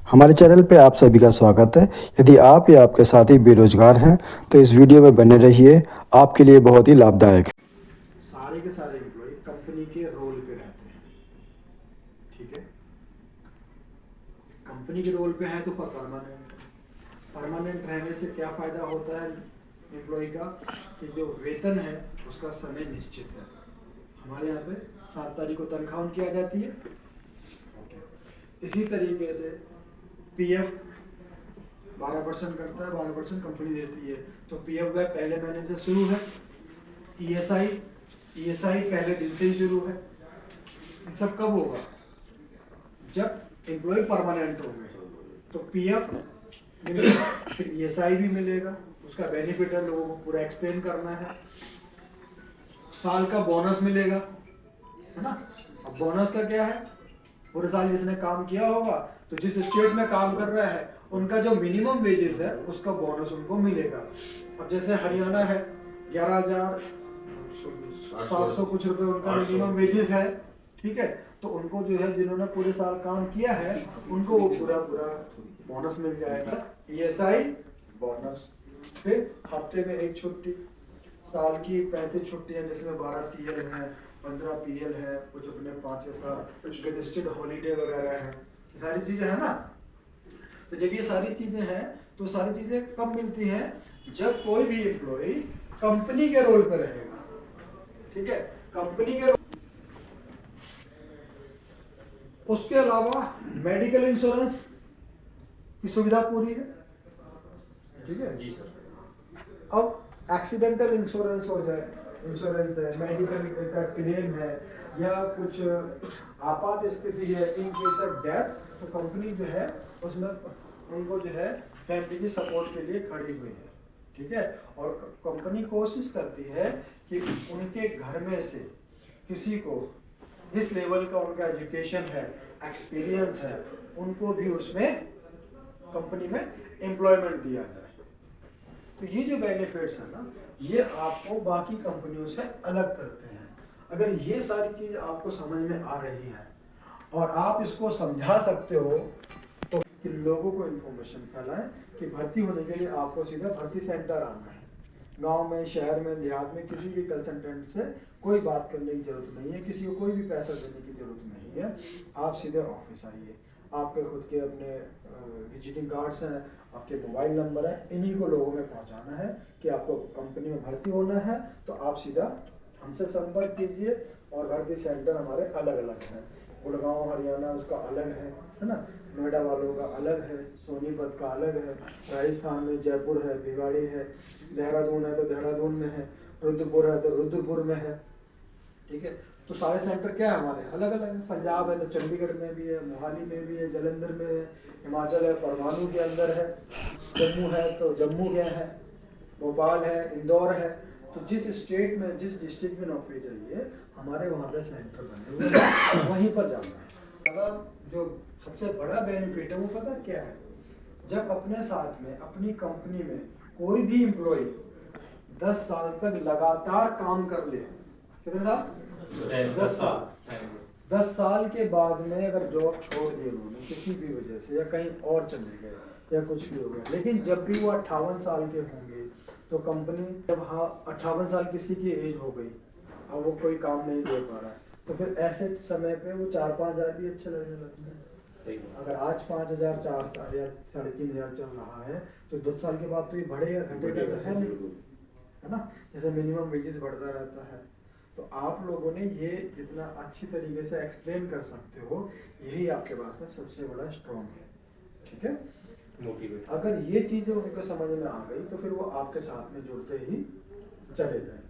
हमारे चैनल पे आप सभी का स्वागत है। यदि आप या आपके साथी बेरोजगार हैं तो इस वीडियो में बने रहिए, आपके लिए बहुत ही लाभदायक है। सारे के सारे एम्प्लॉय कंपनी के रोल पे रहते हैं, ठीक है। कंपनी के रोल पे है तो परमानेंट रहने से क्या फायदा होता है एम्प्लॉय का कि जो वेतन है उसका समय निश्चित है। हमारे यहाँ पे 7 तारीख को तनख्वाह उनकी आ जाती है। इसी तरीके से पीएफ 12% करता है, 12% कंपनी देती है, तो पीएफ का पहले महीने से शुरू है। ईएसआई पहले दिन से ही शुरू है। ये सब कब होगा? जब एम्प्लॉय परमानेंट होंगे तो पीएफ मिलेगा, फिर ईएसआई भी मिलेगा। उसका बेनिफिट है, लोगों को पूरा एक्सप्लेन करना है। साल का बोनस मिलेगा, है ना। अब बोनस का क्या है? पूरे साल जिसने काम किया होगा तो जिस स्टेट में काम कर रहा है उनका जो मिनिमम वेजेस है उसका बोनस उनको मिलेगा। अब जैसे हरियाणा है 11,700 कुछ रुपए उनका मिनिमम वेजेस है, ठीक है। तो उनको जो है जिन्होंने पूरे साल काम किया है उनको वो पूरा बोनस मिल जाएगा। ईएसआई बोनस, फिर हफ्ते में एक छुट्टी, साल की 35 छुट्टियां जिसमें 12 सीएल है, 15 पीएल है, कुछ अपने 5 या 7 गजेस्टेड हॉलीडे वगैरह है, ये सारी चीजें है ना। तो जब ये सारी चीजें हैं तो सारी चीजें कब मिलती हैं? जब कोई भी एम्प्लॉय कंपनी के रोल पर रहेगा, ठीक है। कंपनी के उसके अलावा मेडिकल इंश्योरेंस की सुविधा पूरी है, ठीक है जी सर। अब एक्सीडेंटल इंश्योरेंस हो जाए, इंश्योरेंस है, मेडिकल का क्लेम है, या कुछ आपात स्थिति है, इन केस ऑफ डेथ, तो कंपनी जो है उसमें उनको जो है फैमिली की सपोर्ट के लिए खड़ी हुई है, ठीक है। और कंपनी कोशिश करती है कि उनके घर में से किसी को जिस लेवल का उनका एजुकेशन है, एक्सपीरियंस है, उनको भी उसमें कंपनी में एम्प्लॉयमेंट दिया जाए। तो ये जो बेनिफिट्स है ना, ये आपको बाकी कंपनियों से अलग करते हैं। अगर ये सारी चीज आपको समझ में आ रही है और आप इसको समझा सकते हो तो कि लोगों को इन्फॉर्मेशन फैलाएं कि भर्ती होने के लिए आपको सीधा भर्ती सेंटर आना है। गांव में, शहर में, देहात में किसी भी कंसल्टेंट से कोई बात करने की जरूरत नहीं है, किसी को कोई भी पैसा देने की जरूरत नहीं है। आप सीधे ऑफिस आइए, आपके खुद के अपने विजिटिंग कार्ड्स हैं, आपके मोबाइल नंबर है, इन्हीं को लोगों में पहुंचाना है कि आपको कंपनी में भर्ती होना है तो आप सीधा हमसे संपर्क कीजिए। और भर्ती सेंटर हमारे अलग अलग हैं। गुड़गांव हरियाणा उसका अलग है ना। नोएडा वालों का अलग है, सोनीपत का अलग है, राजस्थान में जयपुर है, भिवाड़ी है, देहरादून है तो देहरादून में है, रुद्रपुर है तो रुद्रपुर में है, ठीक है। तो सारे सेंटर क्या है हमारे अलग अलग है। पंजाब है तो चंडीगढ़ में भी है, मोहाली में भी है, जालंधर में है, हिमाचल है परमाणु के अंदर है, जम्मू है तो जम्मू के है, भोपाल है, इंदौर है। तो जिस स्टेट में, जिस डिस्ट्रिक्ट में नौकरी चाहिए हमारे वहाँ पे सेंटर बने हुए हैं, वहीं पर जाना है। अगर जो सबसे बड़ा बेनिफिट है वो पता क्या है? जब अपने साथ में अपनी कंपनी में कोई भी एम्प्लॉय 10 साल तक लगातार काम कर ले, कितने साल? 10 साल। 10 साल के बाद में अगर जॉब छोड़ दी उन्होंने किसी भी वजह से, या कहीं और चले गए, या कुछ भी हो गया, लेकिन जब भी वो 58 साल के होंगे तो कंपनी, जब 58 साल किसी की एज हो गई, अब वो कोई काम नहीं दे पा रहा है, तो फिर ऐसे समय पे वो 4-5 हज़ार भी अच्छे लगने लगते हैं। अगर आज 5,000, 4 या 3,500 चल रहा है तो 10 साल के बाद तो ये बढ़ेगा घटेगा तो है नहीं, है ना। जैसे मिनिमम वेजेस बढ़ता रहता है। तो आप लोगों ने ये जितना अच्छी तरीके से एक्सप्लेन कर सकते हो, यही आपके पास में सबसे बड़ा स्ट्रॉन्ग है, ठीक है। अगर ये चीजें उनको समझ में आ गई तो फिर वो आपके साथ में जुड़ते ही चले जाएंगे।